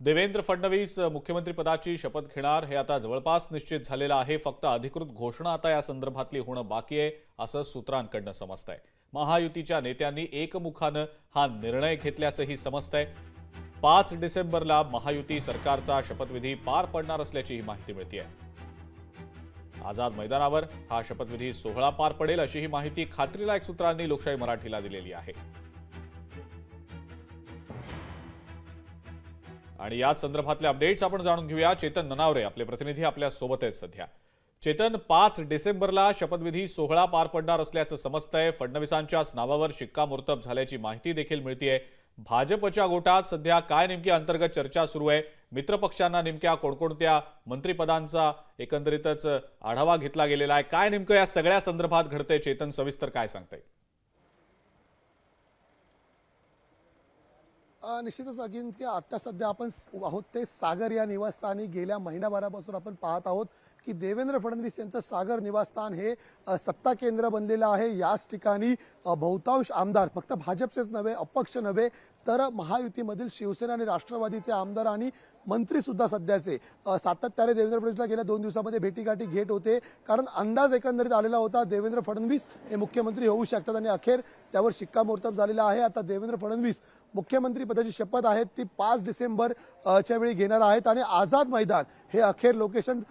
देवेंद्र फडणवीस मुख्यमंत्री पदाची शपथ घेणार हे आता जवळपास निश्चित झालेलं आहे। फक्त अधिकृत घोषणा आता या संदर्भातली होणं बाकी आहे असं सूत्रांकडून समजतंय। महायुतीच्या नेत्यांनी एकमुखानं हा निर्णय घेतल्याचंही समजतंय। 5 डिसेंबरला महायुती सरकारचा शपथविधी पार पडणार असल्याची माहिती मिळतेय। आझाद मैदानावर हा शपथविधी सोहळा पार पडेल अशी ही माहिती खात्रीलायक सूत्रांनी लोकशाही मराठीला दिलेली आहे। आणि याच संदर्भातले अपडेट्स आपण जाणून घेऊया। चेतन ननावरे आपले प्रतिनिधी आपल्या सोबत आहेत सध्या। चेतन, 5 डिसेंबरला शपथविधी सोहळा पार पडणार असल्याचं समजतंय। फडणवीसांच्याच नावावर शिक्कामोर्तब झाल्याची माहिती देखील मिळतेय। भाजपच्या गोटात सध्या काय नेमकी अंतर्गत चर्चा सुरू आहे? मित्रपक्षांना नेमक्या कोणकोणत्या मंत्रिपदांचा एकंदरीतच आढावा घेतला गेलेला आहे? काय नेमकं या सगळ्या संदर्भात घडतंय? चेतन, सविस्तर काय सांगताय? निश्चितच अगीन की आता सध्या आपण आहोत ते सागर या निवासस्थानी। गेल्या महिनाभरापासून आपण पाहत आहोत की देवेंद्र फडणवीस यांचं सागर निवासस्थान हे सत्ता केंद्र बनलेलं आहे। याच ठिकाणी बहुतांश आमदार फक्त भाजपचेच नव्हे, अपक्ष नव्हे, तर महायुतीमधील शिवसेना आणि राष्ट्रवादीचे आमदार आणि मंत्री सुद्धा सध्याचे सातत्याने देवेंद्र फडणवीसला गेल्या 2 दिवसांमध्ये भेटीगाठी घेत होते। कारण अंदाज एकंदरीत आलेला होता देवेंद्र फडणवीस हे मुख्यमंत्री होऊ शकतात आणि अखेर त्यावर शिक्कामोर्तब झालेला आहे। आता देवेंद्र फडणवीस मुख्यमंत्री पदाची शपथ आहे ती 5 डिसेंबर च्या वेळी घेणार आहेत आणि आझाद मैदान हे अखेर लोकेशन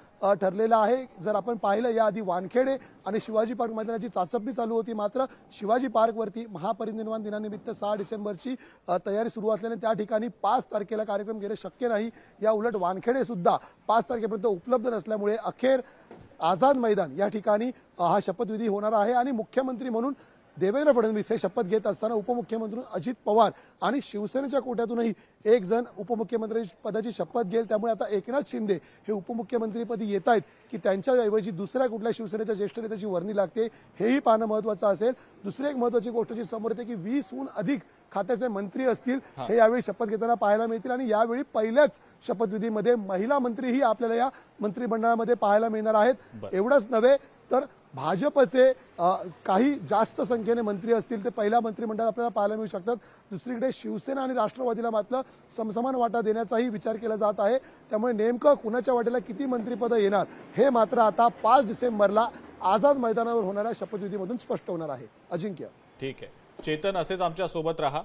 ठरलेलं आहे। जर आपण पाहिलं याआधी वानखेडे आणि शिवाजी पार्क मैदानाची चाचपणी चालू होती, मात्र शिवाजी पार्कवरती महापरिनिर्वाण दिनानिमित्त 6 डिसेंबरची तयारी सुरू असल्याने त्या ठिकाणी 5 तारखेला कार्यक्रम घेणे शक्य नाही। या उलट वानखेडे सुद्धा 5 तारखेपर्यंत उपलब्ध नसल्यामुळे अखेर आझाद मैदान या ठिकाणी हा शपथविधी होणार आहे। आणि मुख्यमंत्री म्हणून देवेंद्र फडणवीस हे शपथ घेत असताना उपमुख्यमंत्री अजित पवार आणि शिवसेनेच्या कोट्यातूनही एक जण उपमुख्यमंत्री पदाची शपथ घेईल। त्यामुळे आता एकनाथ शिंदे हे उपमुख्यमंत्रीपदी येत आहेत की त्यांच्याऐवजी दुसऱ्या कुठल्या शिवसेनेच्या ज्येष्ठ नेत्याची वर्णी लागते हेही पाहणं महत्त्वाचं असेल। दुसरी एक महत्त्वाची गोष्ट जी समोर येते की 20हून अधिक खात्याचे मंत्री असतील हे यावेळी शपथ घेताना पाहायला मिळतील आणि यावेळी पहिल्याच शपथविधीमध्ये महिला मंत्रीही आपल्याला या मंत्रिमंडळामध्ये पाहायला मिळणार आहेत। एवढंच नव्हे तर भाजपचे काही जास्त संख्येने मंत्री असतील ते पहिल्या मंत्रिमंडळात आपल्याला पाहायला मिळू शकतात। दुसरीकडे शिवसेना आणि राष्ट्रवादीला मात्र समसमान वाटा देण्याचाही विचार केला जात आहे। त्यामुळे नेमकं कुणाच्या वाटेला किती मंत्रिपदं येणार हे मात्र आता 5 डिसेंबरला आझाद मैदानावर होणाऱ्या शपथविधीमधून स्पष्ट होणार आहे। अजिंक्य, ठीक आहे। चेतन, असेच आमच्या सोबत राहा।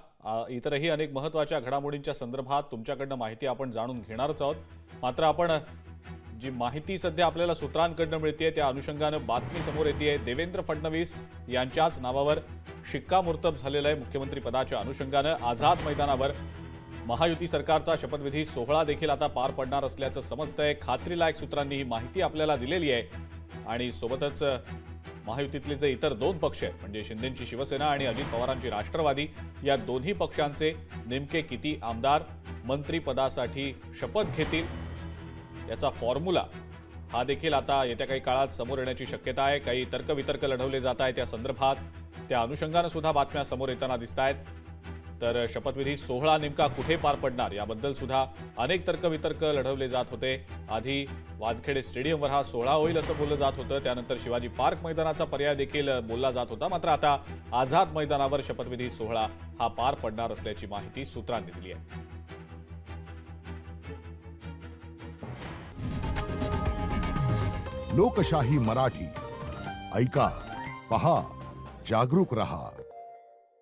इतरही अनेक महत्त्वाच्या घडामोडींच्या संदर्भात तुमच्याकडनं माहिती आपण जाणून घेणारच आहोत। मात्र आपण जी माहिती सध्या आपल्याला सूत्रांकडून मिळतेय त्या अनुषंगानं बातमी समोर येतेय। देवेंद्र फडणवीस यांच्याच नावावर शिक्कामोर्तब झालेलं आहे। मुख्यमंत्री पदाच्या अनुषंगानं आझाद मैदानावर महायुती सरकारचा शपथविधी सोहळा देखील आता पार पडणार असल्याचं समजतंय। खात्रीलायक सूत्रांनी ही माहिती आपल्याला दिलेली आहे। आणि सोबतच महायुतीतले जे इतर 2 पक्ष आहेत म्हणजे शिंदेची शिवसेना आणि अजित पवारांची राष्ट्रवादी, या दोन्ही पक्षांचे नेमके किती आमदार मंत्रिपदासाठी शपथ घेतील याचा फॉर्म्युला हा देखील आता येत्या काही काळात समोर येण्याची शक्यता आहे। काही तर्कवितर्क लढवले जात आहेत त्या संदर्भात, त्या अनुषंगानं सुद्धा बातम्या समोर येताना दिसत आहेत। तर शपथविधी सोहळा नेमका कुठे पार पडणार याबद्दल सुद्धा अनेक तर्कवितर्क लढवले जात होते। आधी वानखेडे स्टेडियमवर हा सोहळा होईल असं बोललं जात होतं, त्यानंतर शिवाजी पार्क मैदानाचा पर्याय देखील बोलला जात होता। मात्र आता आझाद मैदानावर शपथविधी सोहळा हा पार पडणार असल्याची माहिती सूत्रांनी दिली आहे। लोकशाही मराठी ऐका, पहा, जागरूक रहा।